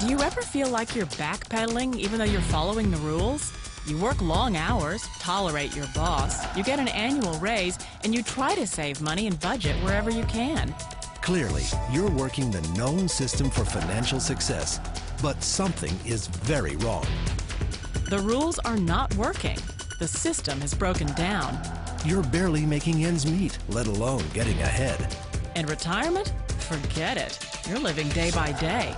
Do you ever feel like you're backpedaling even though you're following the rules? You work long hours, tolerate your boss, you get an annual raise, and you try to save money and budget wherever you can. Clearly, you're working the known system for financial success, but something is very wrong. The rules are not working. The system is broken down. You're barely making ends meet, let alone getting ahead. And retirement? Forget it. You're living day by day.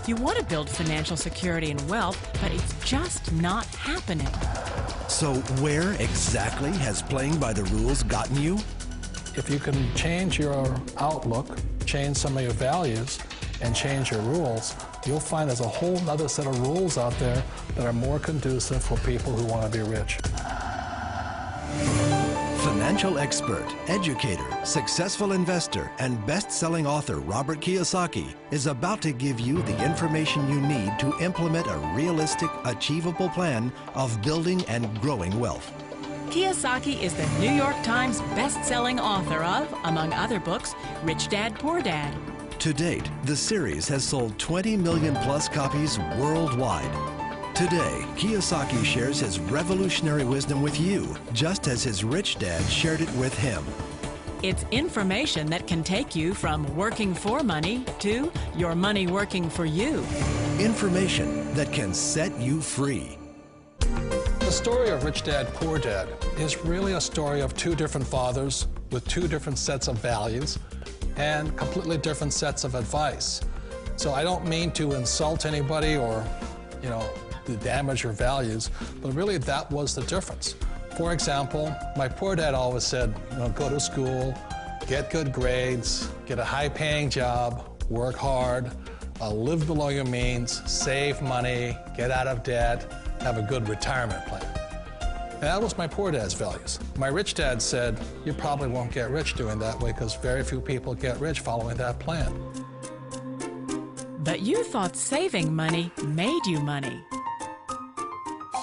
You want to build financial security and wealth, but it's just not happening. So where exactly has playing by the rules gotten you? If you can change your outlook, change some of your values, and change your rules, you'll find there's a whole other set of rules out there that are more conducive for people who want to be rich. Financial expert, educator, successful investor, and best-selling author Robert Kiyosaki is about to give you the information you need to implement a realistic, achievable plan of building and growing wealth. Kiyosaki is the New York Times best-selling author of, among other books, Rich Dad, Poor Dad. To date, the series has sold 20 million plus copies worldwide. Today, Kiyosaki shares his revolutionary wisdom with you, just as his rich dad shared it with him. It's information that can take you from working for money to your money working for you. Information that can set you free. The story of Rich Dad, Poor Dad is really a story of two different fathers with two different sets of values and completely different sets of advice. So I don't mean to insult anybody or, to damage your values, but really that was the difference. For example, my poor dad always said, go to school, get good grades, get a high-paying job, work hard, live below your means, save money, get out of debt, have a good retirement plan. And that was my poor dad's values. My rich dad said, you probably won't get rich doing that way because very few people get rich following that plan. But you thought saving money made you money.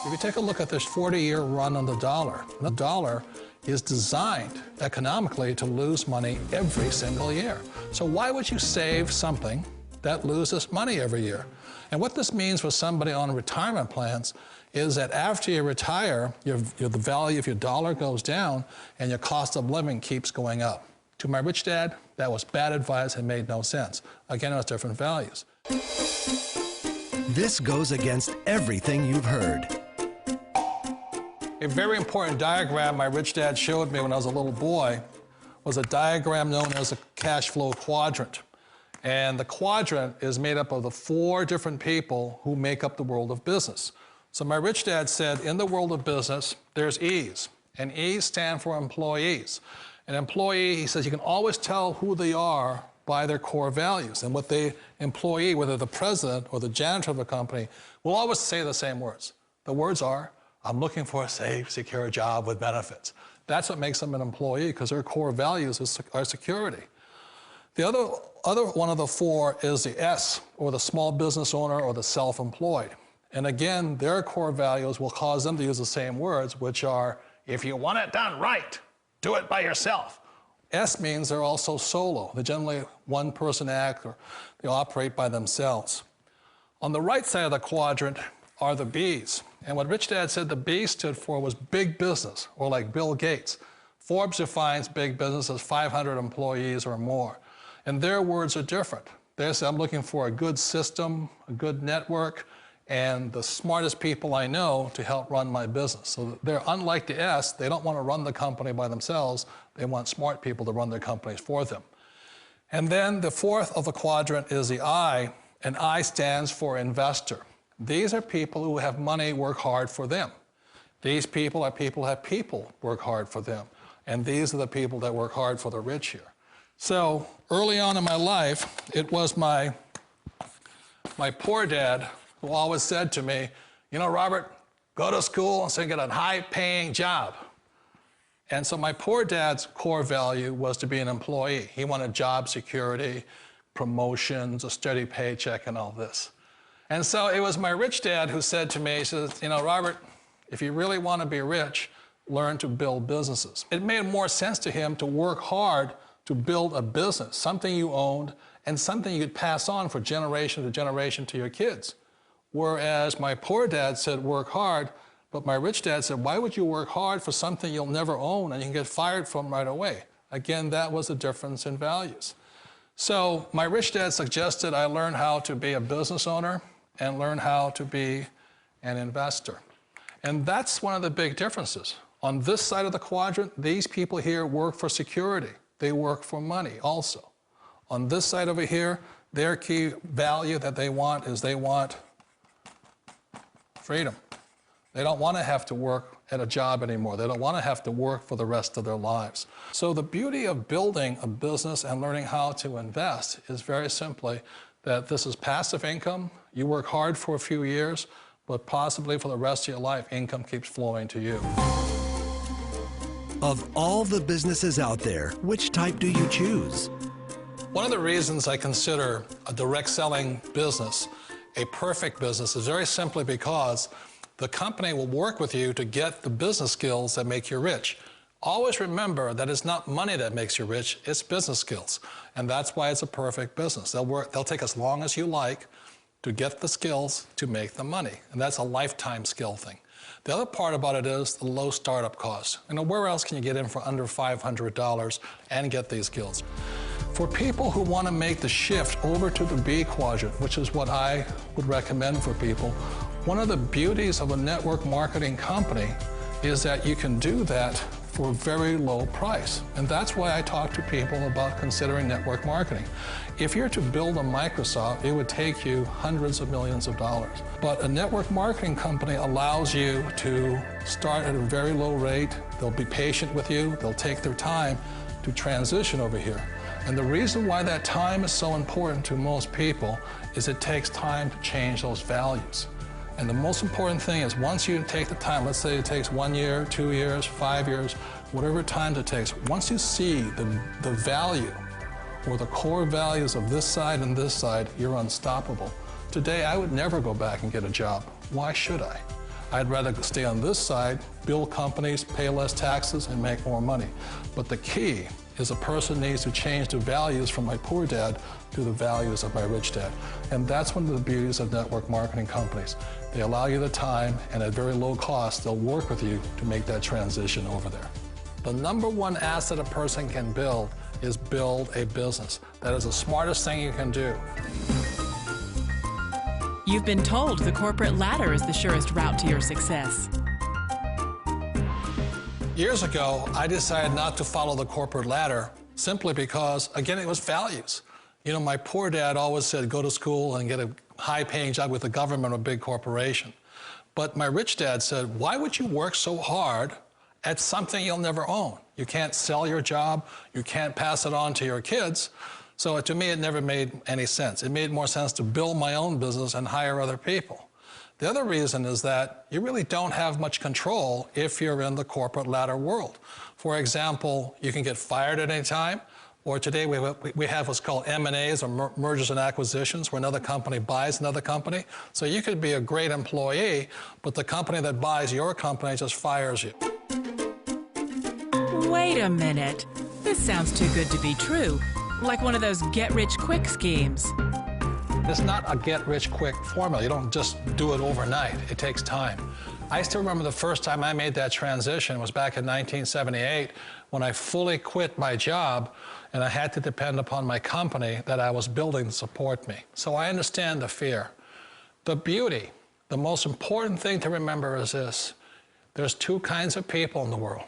If you take a look at this 40-year run on the dollar is designed economically to lose money every single year. So why would you save something that loses money every year? And what this means for somebody on retirement plans is that after you retire, the value of your dollar goes down and your cost of living keeps going up. To my rich dad, that was bad advice and made no sense. Again, it was different values. This goes against everything you've heard. A very important diagram my rich dad showed me when I was a little boy was a diagram known as a cash flow quadrant. And the quadrant is made up of the 4 different people who make up the world of business. So my rich dad said, in the world of business, there's E's, and E's stand for employees. An employee, he says, you can always tell who they are by their core values. And what the employee, whether the president or the janitor of the company, will always say the same words. The words are, I'm looking for a safe, secure job with benefits. That's what makes them an employee, because their core values are security. The other one of the 4 is the S, or the small business owner or the self-employed. And again, their core values will cause them to use the same words, which are, if you want it done right, do it by yourself. S means they're also solo. They're generally one-person act, or they operate by themselves. On the right side of the quadrant are the B's. And what Rich Dad said the B stood for was big business, or like Bill Gates. Forbes defines big business as 500 employees or more. And their words are different. They say, I'm looking for a good system, a good network, and the smartest people I know to help run my business. So they're unlike the S. They don't want to run the company by themselves. They want smart people to run their companies for them. And then the 4th of the quadrant is the I, and I stands for investor. These are people who have money work hard for them. These people are people who have people work hard for them. And these are the people that work hard for the rich here. So early on in my life, it was my poor dad who always said to me, Robert, go to school and so get a high-paying job. And so my poor dad's core value was to be an employee. He wanted job security, promotions, a steady paycheck, and all this. And so it was my rich dad who said to me, he says, Robert, if you really want to be rich, learn to build businesses. It made more sense to him to work hard to build a business, something you owned, and something you could pass on for generation to generation to your kids. Whereas my poor dad said, work hard, but my rich dad said, why would you work hard for something you'll never own and you can get fired from right away? Again, that was the difference in values. So my rich dad suggested I learn how to be a business owner and learn how to be an investor. And that's one of the big differences. On this side of the quadrant, these people here work for security. They work for money also. On this side over here, their key value that they want is they want freedom. They don't want to have to work at a job anymore. They don't want to have to work for the rest of their lives. So the beauty of building a business and learning how to invest is very simply that this is passive income. You work hard for a few years, but possibly for the rest of your life, income keeps flowing to you. Of all the businesses out there, which type do you choose? One of the reasons I consider a direct selling business a perfect business is very simply because the company will work with you to get the business skills that make you rich. Always remember that it's not money that makes you rich, it's business skills. And that's why it's a perfect business. They'll take as long as you like to get the skills to make the money. And that's a lifetime skill thing. The other part about it is the low startup cost. Where else can you get in for under $500 and get these skills? For people who want to make the shift over to the B quadrant, which is what I would recommend for people, one of the beauties of a network marketing company is that you can do that for a very low price. And that's why I talk to people about considering network marketing. If you're to build a Microsoft, it would take you hundreds of millions of dollars. But a network marketing company allows you to start at a very low rate. They'll be patient with you. They'll take their time to transition over here. And the reason why that time is so important to most people is it takes time to change those values. And the most important thing is once you take the time, let's say it takes 1 year, 2 years, 5 years, whatever time it takes, once you see the value or the core values of this side and this side, you're unstoppable. Today, I would never go back and get a job. Why should I? I'd rather stay on this side, build companies, pay less taxes, and make more money. But the key is a person needs to change the values from my poor dad to the values of my rich dad. And that's one of the beauties of network marketing companies. They allow you the time, and at very low cost, they'll work with you to make that transition over there. The number one asset a person can build is build a business. That is the smartest thing you can do. You've been told the corporate ladder is the surest route to your success. Years ago, I decided not to follow the corporate ladder simply because, again, it was values. You know, my poor dad always said, go to school and get a high-paying job with the government or a big corporation. But my rich dad said, why would you work so hard at something you'll never own? You can't sell your job. You can't pass it on to your kids. So to me, it never made any sense. It made more sense to build my own business and hire other people. The other reason is that you really don't have much control if you're in the corporate ladder world. For example, you can get fired at any time, or today we have what's called M&As, or mergers and acquisitions, where another company buys another company. So you could be a great employee, but the company that buys your company just fires you. Wait a minute. This sounds too good to be true. Like one of those get-rich-quick schemes. It's not a get-rich-quick formula. You don't just do it overnight. It takes time. I still remember the first time I made that transition was back in 1978 when I fully quit my job and I had to depend upon my company that I was building to support me. So I understand the fear. The beauty, the most important thing to remember is this. There's two kinds of people in the world.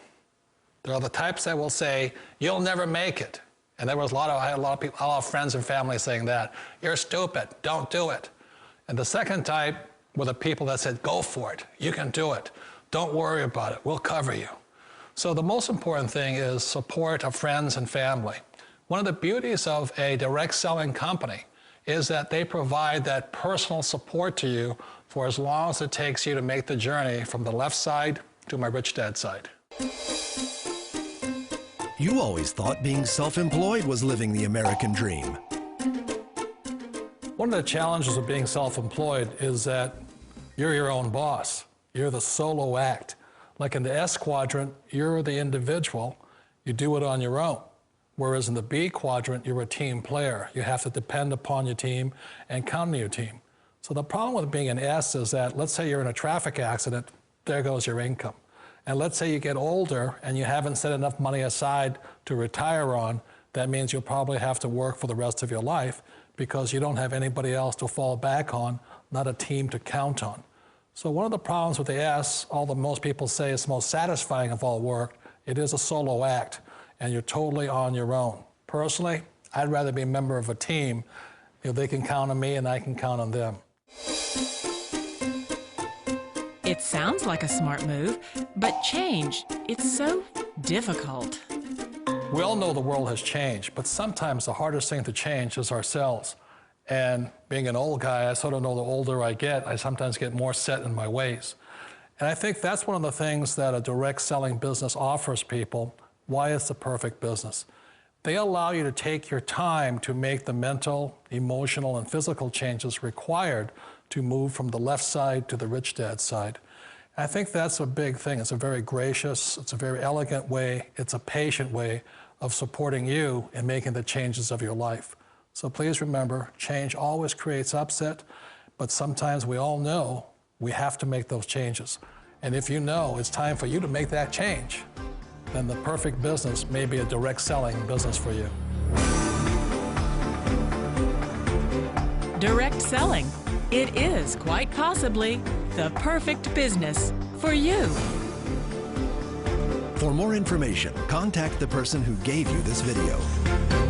There are the types that will say, you'll never make it. And I had a lot of people, a lot of friends and family saying that. You're stupid, don't do it. And the second type were the people that said, go for it, you can do it. Don't worry about it, we'll cover you. So the most important thing is support of friends and family. One of the beauties of a direct selling company is that they provide that personal support to you for as long as it takes you to make the journey from the left side to my rich dad side. You always thought being self-employed was living the American dream. One of the challenges of being self-employed is that you're your own boss. You're the solo act. Like in the S quadrant, you're the individual. You do it on your own. Whereas in the B quadrant, you're a team player. You have to depend upon your team and count on your team. So the problem with being an S is that, let's say you're in a traffic accident, there goes your income. And let's say you get older and you haven't set enough money aside to retire on, that means you'll probably have to work for the rest of your life because you don't have anybody else to fall back on, not a team to count on. So one of the problems with the S, although most people say it's the most satisfying of all work, it is a solo act, and you're totally on your own. Personally, I'd rather be a member of a team if they can count on me and I can count on them. It sounds like a smart move, but change, it's so difficult. We all know the world has changed, but sometimes the hardest thing to change is ourselves. And being an old guy, I sort of know the older I get, I sometimes get more set in my ways. And I think that's one of the things that a direct selling business offers people, why it's the perfect business. They allow you to take your time to make the mental, emotional, and physical changes required to move from the left side to the rich dad side. I think that's a big thing. It's a very gracious, it's a very elegant way, it's a patient way of supporting you in making the changes of your life. So please remember, change always creates upset, but sometimes we all know we have to make those changes. And if you know it's time for you to make that change, then the perfect business may be a direct selling business for you. Direct selling. It is quite possibly the perfect business for you. For more information, contact the person who gave you this video.